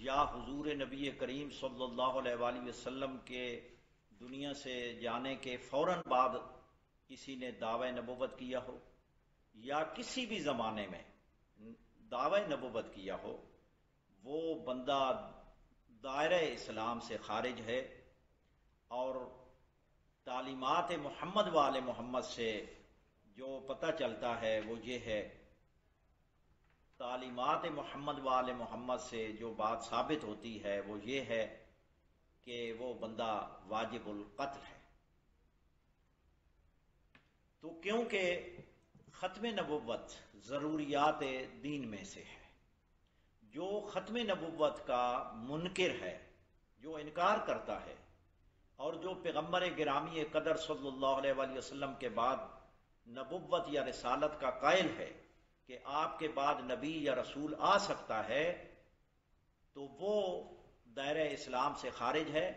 یا حضور نبی کریم صلی اللہ علیہ وآلہ وسلم کے دنیا سے جانے کے فوراً بعد کسی نے دعوی نبوت کیا ہو یا کسی بھی زمانے میں دعوی نبوت کیا ہو، وہ بندہ دائرہ اسلام سے خارج ہے، اور تعلیمات محمد و آل محمد سے جو پتہ چلتا ہے وہ یہ ہے، تعلیمات محمد و آل محمد سے جو بات ثابت ہوتی ہے وہ یہ ہے کہ وہ بندہ واجب القتل ہے۔ تو کیونکہ ختم نبوت ضروریات دین میں سے ہے، جو ختم نبوت کا منکر ہے، جو انکار کرتا ہے، اور جو پیغمبر گرامی قدر صلی اللہ علیہ وآلہ وسلم کے بعد نبوت یا رسالت کا قائل ہے کہ آپ کے بعد نبی یا رسول آ سکتا ہے، تو وہ دائرہ اسلام سے خارج ہے۔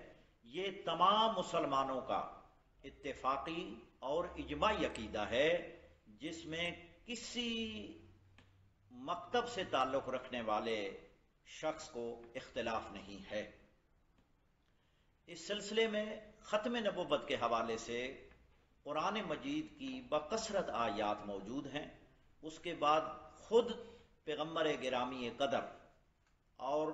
یہ تمام مسلمانوں کا اتفاقی اور اجماعی عقیدہ ہے، جس میں کسی مکتب سے تعلق رکھنے والے شخص کو اختلاف نہیں ہے۔ اس سلسلے میں ختم نبوت کے حوالے سے قرآن مجید کی بکثرت آیات موجود ہیں۔ اس کے بعد خود پیغمبر گرامی قدر اور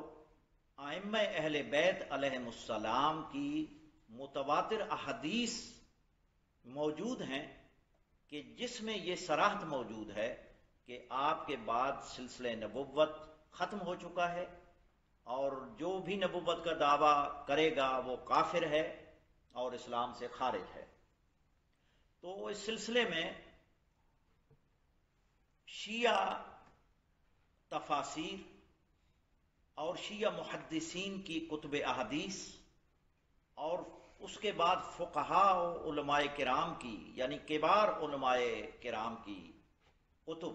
ائمہ اہل بیت علیہم السلام کی متواتر احادیث موجود ہیں کہ جس میں یہ صراحت موجود ہے کہ آپ کے بعد سلسلہ نبوت ختم ہو چکا ہے، اور جو بھی نبوت کا دعویٰ کرے گا وہ کافر ہے اور اسلام سے خارج ہے۔ تو اس سلسلے میں شیعہ تفاسیر اور شیعہ محدثین کی کتب احادیث، اور اس کے بعد فقہاء و علماء کرام کی، یعنی کبار علماء کرام کی کتب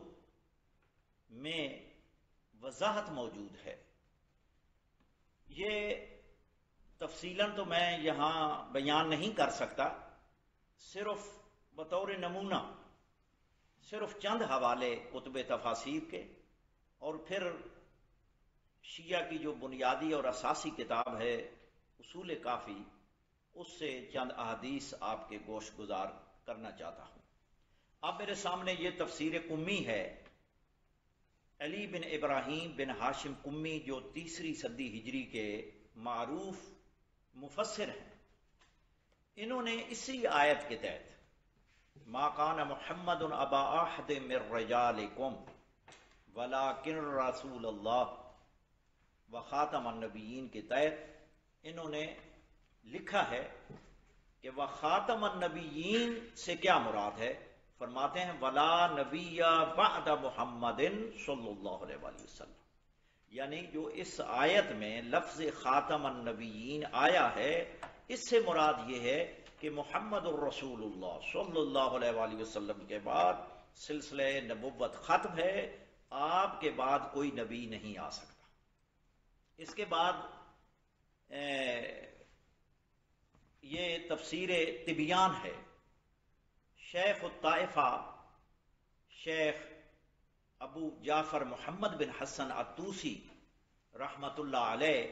میں وضاحت موجود ہے۔ یہ تفصیلاً تو میں یہاں بیان نہیں کر سکتا، صرف بطور نمونہ صرف چند حوالے کتب تفاسیر کے، اور پھر شیعہ کی جو بنیادی اور اساسی کتاب ہے اصول کافی، اس سے چند احادیث آپ کے گوش گزار کرنا چاہتا ہوں۔ اب میرے سامنے یہ تفسیر قمی ہے، علی بن ابراہیم بن ہاشم قمی، جو 3 صدی ہجری کے معروف مفسر ہیں۔ انہوں نے اسی آیت کے تحت ما کان محمد ابا احد من رجالکم ولکن رسول اللہ وخاتم النبیین کے تحت انہوں نے لکھا ہے کہ وخاتم النبیین سے کیا مراد ہے۔ فرماتے ہیں ولا نبی بعد محمد صلی اللہ علیہ وآلہ وسلم، یعنی جو اس آیت میں لفظ خاتم النبیین آیا ہے، اس سے مراد یہ ہے کہ محمد الرسول اللہ صلی اللہ علیہ وآلہ وسلم کے بعد سلسلہ نبوت ختم ہے، آپ کے بعد کوئی نبی نہیں آ سکتا۔ اس کے بعد یہ تفسیر تبیان ہے، شیخ الطائفہ شیخ ابو جعفر محمد بن حسن الطوسی رحمت اللہ علیہ،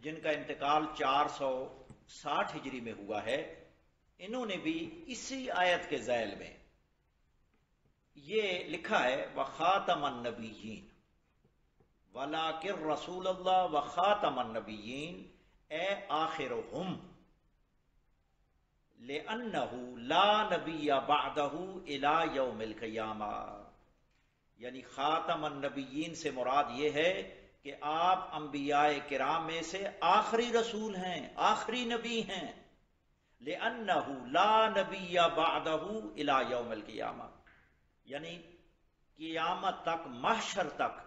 جن کا انتقال 460 ہجری میں ہوا ہے، انہوں نے بھی اسی آیت کے ذیل میں یہ لکھا ہے وخاتم النبیین ولیکن رسول اللہ وخاتم النبیین اے آخرہم لأنہ لا نبی بعدہ الی یوم القیامہ، یعنی خاتم النبیین سے مراد یہ ہے کہ آپ انبیاء کرام میں سے آخری رسول ہیں، آخری نبی ہیں۔ لأنہ لا نبی بعدہ الی یوم القیامہ، یعنی قیامت تک، محشر تک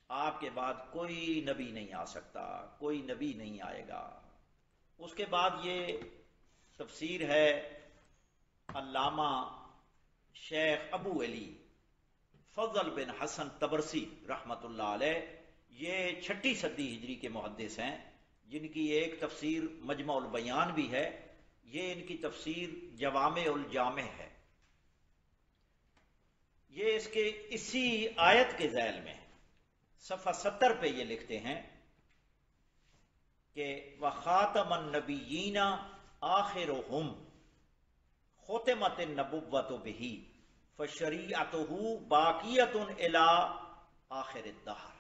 آپ کے بعد کوئی نبی نہیں آ سکتا، کوئی نبی نہیں آئے گا۔ اس کے بعد یہ تفسیر ہے علامہ شیخ ابو علی فضل بن حسن طبرسی رحمت اللہ علیہ، یہ 6 صدی ہجری کے محدث ہیں، جن کی ایک تفسیر مجمع البیان بھی ہے، یہ ان کی تفسیر جوامع الجامع ہے۔ یہ اس کے اسی آیت کے ذیل میں صفحہ 70 پہ یہ لکھتے ہیں کہ وَخَاتَمَ النَّبِيِّينَ آخِرُهُمْ خُتِمَتِ النَّبُوَّةُ بِهِ فَشَرِيعَتُهُ بَاقِيَةٌ إِلَىٰ آخِرِ الدَّهْرِ،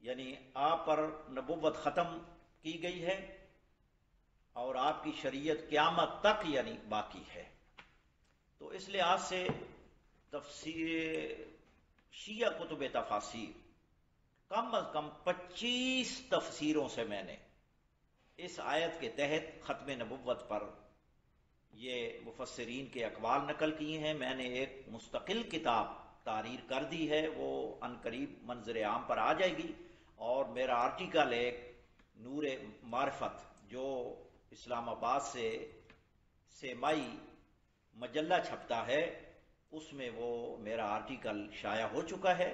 یعنی آپ پر نبوت ختم کی گئی ہے اور آپ کی شریعت قیامت تک یعنی باقی ہے۔ تو اس لحاظ سے تفسیر شیعہ کتب تفاسیر کم از کم 25 تفسیروں سے میں نے اس آیت کے تحت ختم نبوت پر یہ مفسرین کے اقوال نقل کیے ہیں۔ میں نے ایک مستقل کتاب تحریر کر دی ہے، وہ عنقریب منظر عام پر آ جائے گی، اور میرا آرٹیکل ایک نور معرفت جو اسلام آباد سے مائی مجلہ چھپتا ہے، اس میں وہ میرا آرٹیکل شائع ہو چکا ہے۔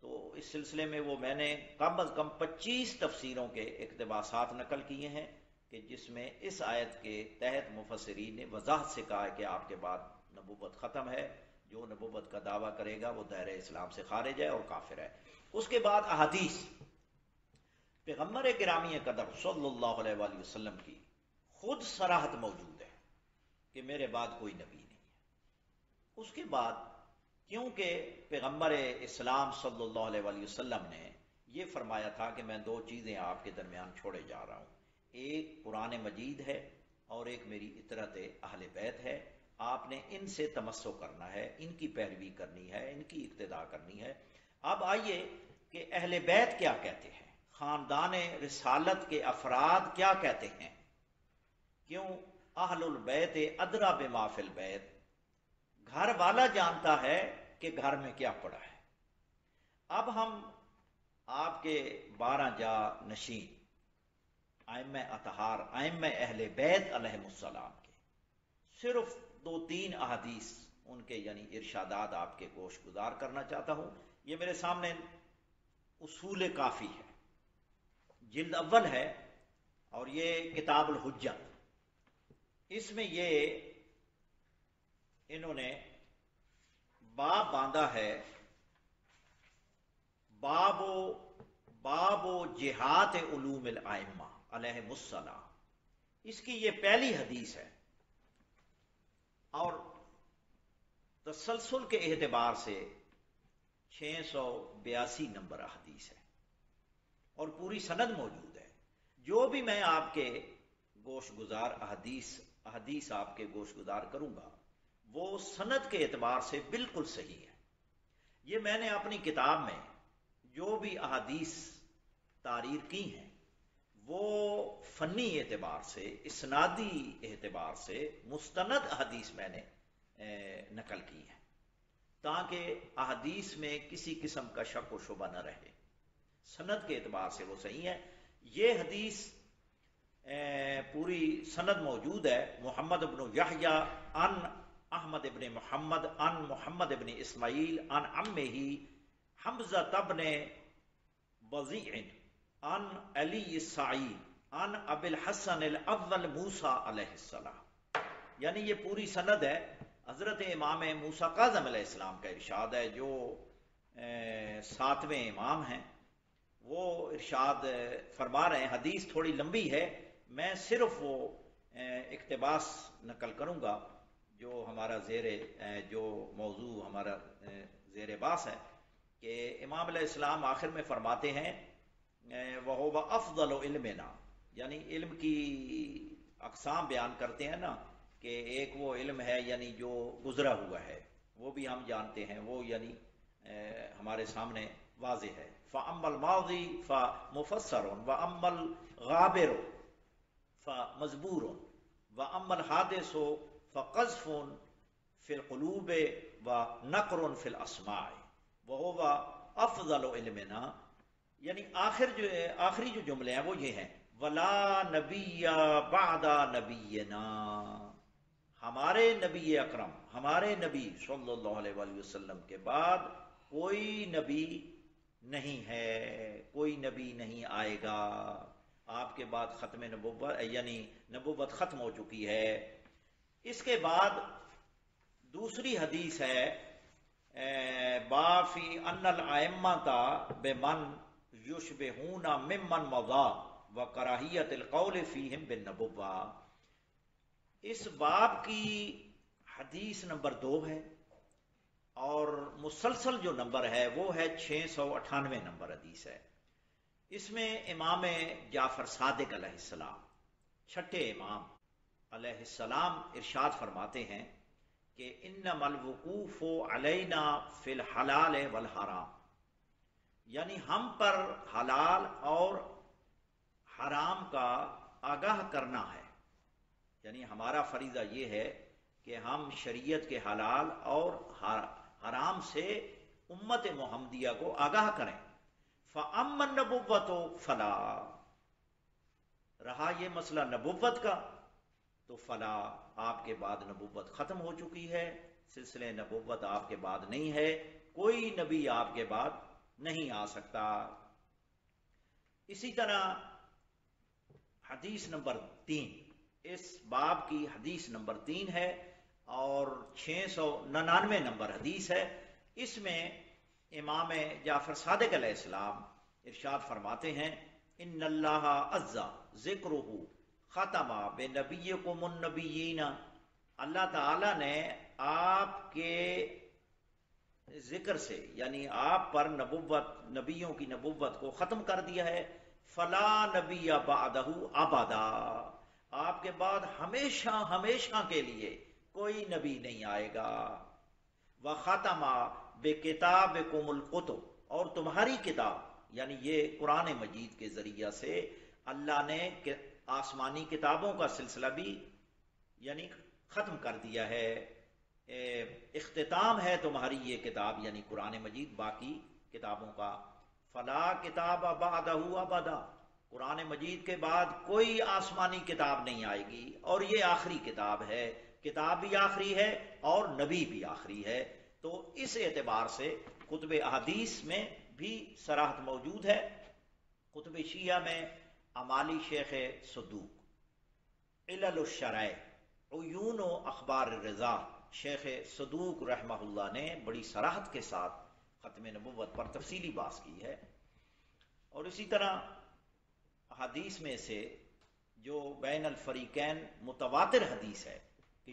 تو اس سلسلے میں وہ میں نے کم از کم 25 تفسیروں کے اقتباسات نقل کیے ہیں کہ جس میں اس آیت کے تحت مفسرین نے وضاحت سے کہا ہے کہ آپ کے بعد نبوت ختم ہے، جو نبوت کا دعویٰ کرے گا وہ دائرہ اسلام سے خارج ہے اور کافر ہے۔ اس کے بعد احادیث پیغمبر گرامی قدر صلی اللہ علیہ وآلہ وسلم کی خود صراحت موجود ہے کہ میرے بعد کوئی نبی نہیں ہے۔ اس کے بعد کیونکہ پیغمبر اسلام صلی اللہ علیہ وآلہ وسلم نے یہ فرمایا تھا کہ میں 2 چیزیں آپ کے درمیان چھوڑے جا رہا ہوں، ایک قرآن مجید ہے اور ایک میری اطرت اہل بیت ہے، آپ نے ان سے تمسک کرنا ہے، ان کی پیروی کرنی ہے، ان کی اقتداء کرنی ہے۔ اب آئیے کہ اہل بیت کیا کہتے ہیں، خاندان رسالت کے افراد کیا کہتے ہیں، کیوں اہل البیت ادریٰ بما فی البیت، گھر والا جانتا ہے کہ گھر میں کیا پڑا ہے۔ اب ہم آپ کے 12 جا نشین ائمہ اطہار ائمہ اہل بیت علیہم السلام کے صرف 2-3 احادیث ان کے یعنی ارشادات آپ کے گوش گزار کرنا چاہتا ہوں۔ یہ میرے سامنے اصول کافی ہے، جلد اول ہے، اور یہ کتاب الحجت، اس میں یہ انہوں نے باب باندھا ہے، باب و جہات علوم الائمہ علیہم السلام، اس کی یہ پہلی حدیث ہے، اور تسلسل کے اعتبار سے 682 نمبر حدیث ہے، اور پوری سند موجود ہے۔ جو بھی میں آپ کے گوش گزار احادیث آپ کے گوش گزار کروں گا وہ سند کے اعتبار سے بالکل صحیح ہے۔ یہ میں نے اپنی کتاب میں جو بھی احادیث تحریر کی ہیں وہ فنی اعتبار سے، اسنادی اعتبار سے مستند احادیث میں نے نقل کی ہے، تاکہ احادیث میں کسی قسم کا شک و شبہ نہ رہے، سند کے اعتبار سے وہ صحیح ہے۔ یہ حدیث پوری سند موجود ہے، محمد بن یحییٰ عن احمد ابن محمد عن محمد ابن اسماعیل عن عمہ حمزہ بن بزیع عن علی السعید عن ابی الحسن الاول موسیٰ علیہ السلام، یعنی یہ پوری سند ہے۔ حضرت امام موسیٰ کاظم علیہ السلام کا ارشاد ہے، جو 7ویں امام ہیں، وہ ارشاد فرما رہے ہیں۔ حدیث تھوڑی لمبی ہے، میں صرف وہ اقتباس نقل کروں گا جو ہمارا جو موضوع ہمارا زیر باس ہے، کہ امام علیہ السلام آخر میں فرماتے ہیں وَهُوَ أَفْضَلُ عِلْمِنَا، یعنی علم کی اقسام بیان کرتے ہیں نا، کہ ایک وہ علم ہے یعنی جو گزرا ہوا ہے، وہ بھی ہم جانتے ہیں، وہ یعنی ہمارے سامنے واضح ہے۔ فَأَمَّا الْمَاضِي فَمُفَسَّرٌ وَأَمَّا الْغَابِرُ فَمَزْبُورٌ وَأَمَّا الْحَادِثُ فَقَذْفٌ فِي الْقُلُوبِ وَنَقْرٌ فِي الْأَسْمَاعِ وَهُوَ أَفْضَلُ عِلْمِنَا، یعنی آخری جو جملے ہیں وہ یہ ہیں وَلَا نَبِيَّ بَعْدَ نَبِيِّنَا، ہمارے نبی اکرم، ہمارے نبی صلی اللہ علیہ وآلہ وسلم کے بعد کوئی نبی نہیں ہے، کوئی نبی نہیں آئے گا، آپ کے بعد ختم نبوت یعنی نبوت ختم ہو چکی ہے۔ اس کے بعد دوسری حدیث ہے بافی ان الائمتا بمن یشبہون ممن مضا و کراہیت القول فیہم بالنبوہ. اس باب کی حدیث نمبر 2 ہے اور مسلسل جو نمبر ہے وہ ہے 698 نمبر حدیث ہے. اس میں امام جعفر صادق علیہ السلام چھٹے امام علیہ السلام ارشاد فرماتے ہیں کہ انما الوقوف علینا فی الحلال والحرام، یعنی ہم پر حلال اور حرام کا آگاہ کرنا ہے. یعنی ہمارا فریضہ یہ ہے کہ ہم شریعت کے حلال اور حرام سے امت محمدیہ کو آگاہ کریں. فَأَمَّا النَّبُوَّةُ فَلَا، رہا یہ مسئلہ نبوت کا تو فلا، آپ کے بعد نبوت ختم ہو چکی ہے، سلسلے نبوت آپ کے بعد نہیں ہے، کوئی نبی آپ کے بعد نہیں آ سکتا. اسی طرح حدیث نمبر 3، اس باب کی حدیث نمبر 3 ہے اور 699 نمبر حدیث ہے. اس میں امام جعفر صادق علیہ السلام ارشاد فرماتے ہیں ان اللہ عز ذکرہ ختم بنبیکم النبیین، اللہ تعالی نے آپ کے ذکر سے یعنی آپ پر نبوت، نبیوں کی نبوت کو ختم کر دیا ہے. فلا نبی بعدہ ابدا، آپ کے بعد ہمیشہ ہمیشہ کے لیے کوئی نبی نہیں آئے گا. وختم بکتابکم الکتب، اور تمہاری کتاب یعنی یہ قرآن مجید کے ذریعہ سے اللہ نے آسمانی کتابوں کا سلسلہ بھی یعنی ختم کر دیا ہے. اختتام ہے تمہاری یہ کتاب یعنی قرآن مجید باقی کتابوں کا. فلا کتاب بعدہ ابدا، قرآن مجید کے بعد کوئی آسمانی کتاب نہیں آئے گی اور یہ آخری کتاب ہے. کتاب بھی آخری ہے اور نبی بھی آخری ہے. تو اس اعتبار سے کتب احادیث میں بھی صراحت موجود ہے. کتب شیعہ میں امالی شیخ صدوق، علل الشرائع، عیون و اخبار الرضا، شیخ صدوق رحمہ اللہ نے بڑی صراحت کے ساتھ ختم نبوت پر تفصیلی بحث کی ہے. اور اسی طرح حدیث میں سے جو بین الفریقین متواتر حدیث ہے کہ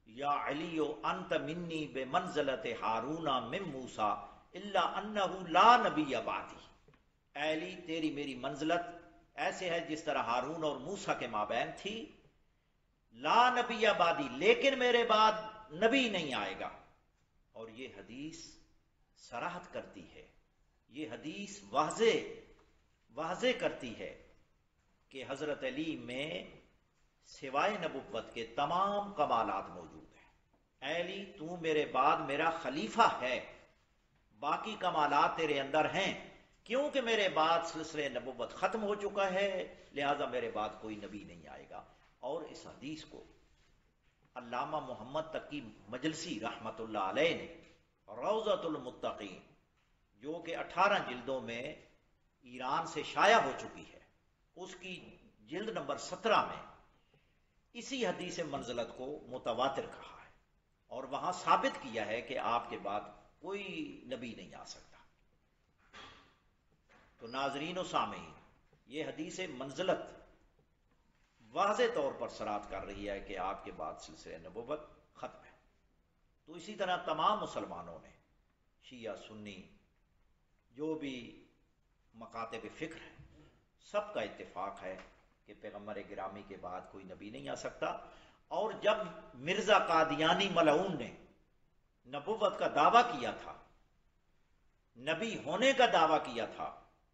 یا علی انت منی بمنزلت ہارون من موسیٰ الا انہ لا نبی بعدی، اے علی تیری میری منزلت ایسے ہے جس طرح ہارون اور موسیٰ کے مابین تھی، لا نبی بعدی، لیکن میرے بعد نبی نہیں آئے گا. اور یہ حدیث صراحت کرتی ہے، یہ حدیث واضح کرتی ہے کہ حضرت علی میں سوائے نبوت کے تمام کمالات موجود ہیں. اے علی تو میرے بعد میرا خلیفہ ہے، باقی کمالات تیرے اندر ہیں، کیونکہ میرے بعد سلسلے نبوت ختم ہو چکا ہے، لہذا میرے بعد کوئی نبی نہیں آئے گا. اور اس حدیث کو علامہ محمد تقی مجلسی رحمۃ اللہ علیہ نے روضۃ المتقین، جو کہ 18 جلدوں میں ایران سے شائع ہو چکی ہے، اس کی جلد نمبر 17 میں اسی حدیث منزلت کو متواتر کہا ہے اور وہاں ثابت کیا ہے کہ آپ کے بعد کوئی نبی نہیں آ سکتا. تو ناظرین و سامعین، یہ حدیث منزلت واضح طور پر صراحت کر رہی ہے کہ آپ کے بعد سلسلہ نبوت ختم ہے. تو اسی طرح تمام مسلمانوں نے، شیعہ سنی جو بھی مکاتب فکر ہیں، سب کا اتفاق ہے کہ پیغمبر گرامی کے بعد کوئی نبی نہیں آ سکتا. اور جب مرزا قادیانی ملعون نے نبوت کا دعویٰ کیا تھا، نبی ہونے کا دعویٰ کیا تھا،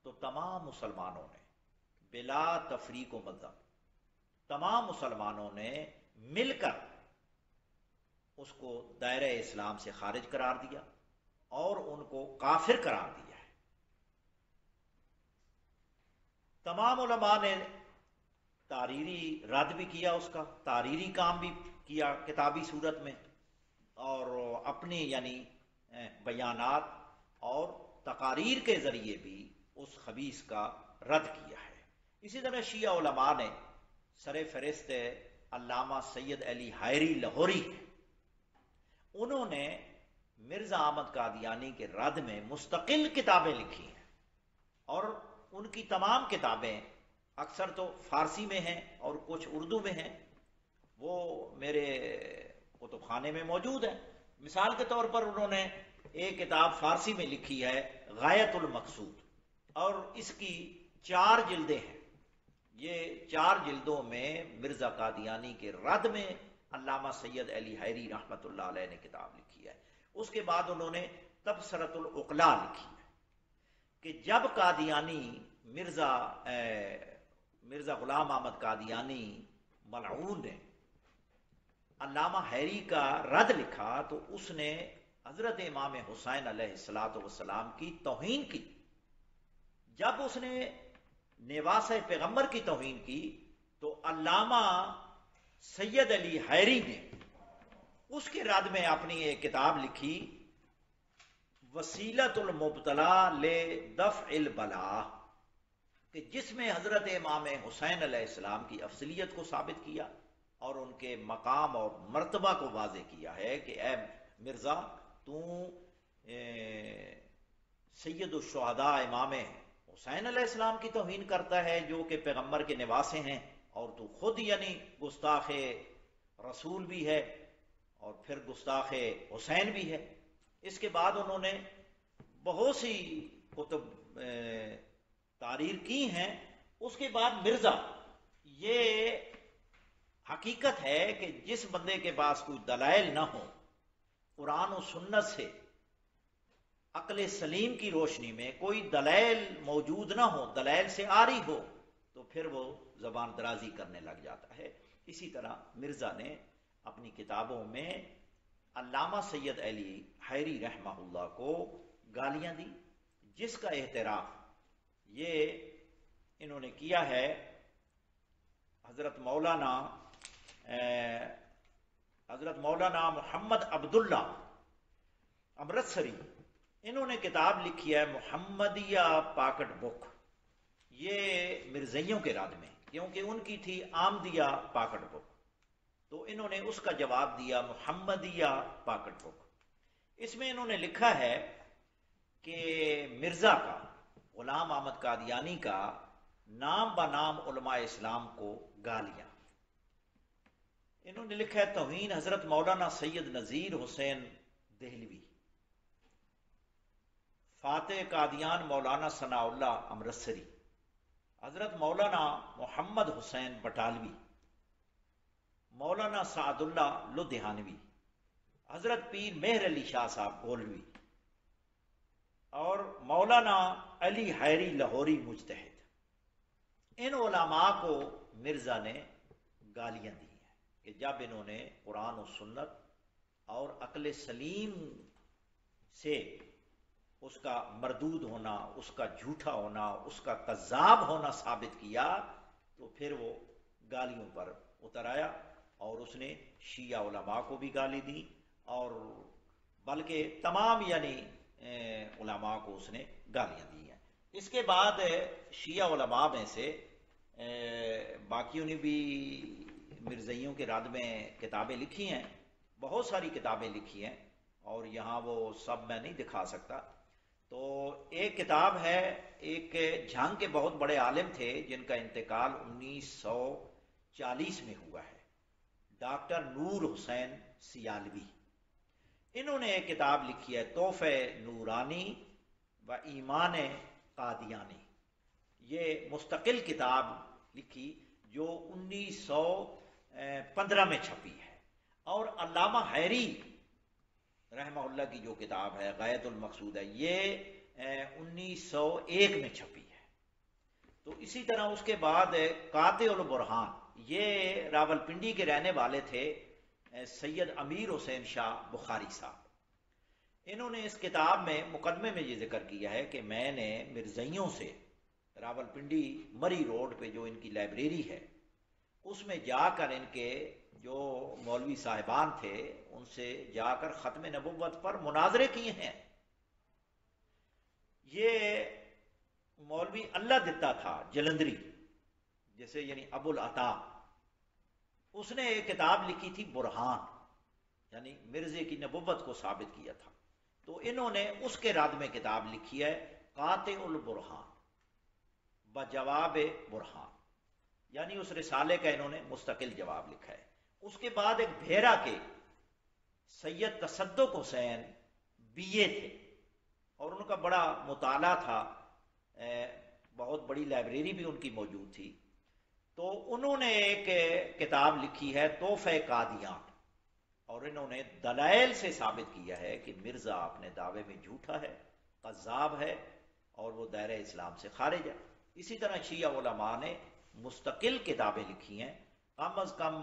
تو تمام مسلمانوں نے بلا تفریق و مذہب، تمام مسلمانوں نے مل کر اس کو دائرہ اسلام سے خارج قرار دیا اور ان کو کافر قرار دیا ہے. تمام علماء نے تحریری رد بھی کیا، اس کا تحریری کام بھی کیا کتابی صورت میں، اور اپنی یعنی بیانات اور تقاریر کے ذریعے بھی اس خبیث کا رد کیا ہے. اسی طرح شیعہ علماء نے سر فہرست علامہ سید علی حائری لاہوری، انہوں نے مرزا احمد قادیانی کے رد میں مستقل کتابیں لکھی ہیں، اور ان کی تمام کتابیں اکثر تو فارسی میں ہیں اور کچھ اردو میں ہیں، وہ میرے کتب خانے میں موجود ہے۔ مثال کے طور پر انہوں نے ایک کتاب فارسی میں لکھی ہے غایت المقصود، اور اس کی 4 جلدیں ہیں۔ یہ 4 جلدوں میں مرزا قادیانی کے رد میں علامہ سید علی حیری رحمۃ اللہ علیہ نے کتاب لکھی ہے۔ اس کے بعد انہوں نے تبصرۃ العقلاء لکھی ہے کہ جب قادیانی مرزا غلام احمد قادیانی ملعون نے علامہ حیری کا رد لکھا تو اس نے حضرت امام حسین علیہ الصلوۃ والسلام کی توہین کی۔ جب اس نے نواسہ پیغمبر کی توہین کی تو علامہ سید علی حیری نے اس کے رد میں اپنی ایک کتاب لکھی وسیلۃ المبتلا لدفع البلاء، کہ جس میں حضرت امام حسین علیہ السلام کی افضلیت کو ثابت کیا اور ان کے مقام اور مرتبہ کو واضح کیا ہے کہ اے مرزا، تو سید الشہداء امام حسین علیہ السلام کی توہین کرتا ہے جو کہ پیغمبر کے نواسے ہیں، اور تو خود یعنی گستاخ رسول بھی ہے اور پھر گستاخ حسین بھی ہے۔ اس کے بعد انہوں نے بہت سی کتب تحریر کی ہیں۔ اس کے بعد مرزا، یہ حقیقت ہے کہ جس بندے کے پاس کوئی دلائل نہ ہو، قرآن و سنت سے عقل سلیم کی روشنی میں کوئی دلائل موجود نہ ہو، دلائل سے عاری ہو، تو پھر وہ زبان درازی کرنے لگ جاتا ہے۔ اسی طرح مرزا نے اپنی کتابوں میں علامہ سید علی حیری رحمہ اللہ کو گالیاں دی، جس کا اعتراف یہ انہوں نے کیا ہے حضرت مولانا محمد عبداللہ امرتسری، انہوں نے کتاب لکھی ہے محمدیہ پاکٹ بک، یہ مرزائیوں کے رد میں، کیونکہ ان کی تھی آمدیہ پاکٹ بک، تو انہوں نے اس کا جواب دیا محمدیہ پاکٹ بک۔ اس میں انہوں نے لکھا ہے کہ مرزا کا، غلام احمد قادیانی کا نام بنام علماء اسلام کو گالیاں۔ انہوں نے لکھا ہے توہین حضرت مولانا سید نذیر حسین دہلوی، فاتح قادیان مولانا ثناء اللہ امرتسری، حضرت مولانا محمد حسین بٹالوی، مولانا سعد اللہ لدھیانوی، حضرت پیر مہر علی شاہ صاحب گولوی، اور مولانا علی حیری لاہوری مجتہد۔ ان علماء کو مرزا نے گالیاں دی ہیں کہ جب انہوں نے قرآن و سنت اور عقل سلیم سے اس کا مردود ہونا، اس کا جھوٹا ہونا، اس کا کذاب ہونا ثابت کیا، تو پھر وہ گالیوں پر اتر آیا اور اس نے شیعہ علماء کو بھی گالی دی، اور بلکہ تمام یعنی علماء کو اس نے گالیاں دی ہیں۔ اس کے بعد شیعہ علماء میں سے باقیوں نے بھی مرزائیوں کے رد میں کتابیں لکھی ہیں، بہت ساری کتابیں لکھی ہیں، اور یہاں وہ سب میں نہیں دکھا سکتا۔ تو ایک کتاب ہے، ایک جھنگ کے بہت بڑے عالم تھے جن کا انتقال 1940 میں ہوا ہے، ڈاکٹر نور حسین سیالوی، انہوں نے ایک کتاب لکھی ہے تحفہ نورانی و ایمان قادیانی، یہ مستقل کتاب لکھی جو 1915 میں چھپی ہے۔ اور علامہ حیری رحمہ اللہ کی جو کتاب ہے غایت المقصود ہے، یہ 1901 میں چھپی ہے۔ تو اسی طرح اس کے بعد قاطع البرہان، یہ راول پنڈی کے رہنے والے تھے سید امیر حسین شاہ بخاری صاحب، انہوں نے اس کتاب میں مقدمے میں یہ ذکر کیا ہے کہ میں نے مرزائیوں سے راول پنڈی مری روڈ پہ جو ان کی لائبریری ہے اس میں جا کر ان کے جو مولوی صاحبان تھے ان سے جا کر ختم نبوت پر مناظرے کیے ہیں۔ یہ مولوی اللہ دتا تھا جلندری، جیسے یعنی ابو العطا، اس نے ایک کتاب لکھی تھی برہان، یعنی مرزے کی نبوت کو ثابت کیا تھا۔ تو انہوں نے اس کے رد میں کتاب لکھی ہے قاطع البرہان بجواب برہان، یعنی اس رسالے کا انہوں نے مستقل جواب لکھا ہے۔ اس کے بعد ایک بھیرا کے سید تصدق حسین BA تھے اور ان کا بڑا مطالعہ تھا، بہت بڑی لائبریری بھی ان کی موجود تھی، تو انہوں نے ایک کتاب لکھی ہے تحفہ قادیان، اور انہوں نے دلائل سے ثابت کیا ہے کہ مرزا اپنے دعوے میں جھوٹا ہے، کذاب ہے، اور وہ دائرہ اسلام سے خارج ہے۔ اسی طرح شیعہ علماء نے مستقل کتابیں لکھی ہیں، کم از کم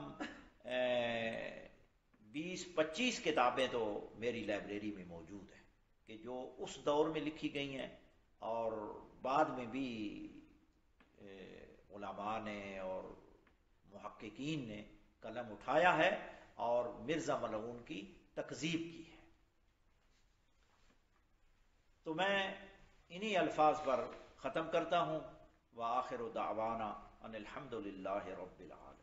20-25 کتابیں تو میری لائبریری میں موجود ہیں کہ جو اس دور میں لکھی گئی ہیں، اور بعد میں بھی علماء نے اور محققین نے قلم اٹھایا ہے اور مرزا ملعون کی تکذیب کی ہے۔ تو میں انہی الفاظ پر ختم کرتا ہوں، وآخر دعوانا ان الحمد للہ رب العالمین۔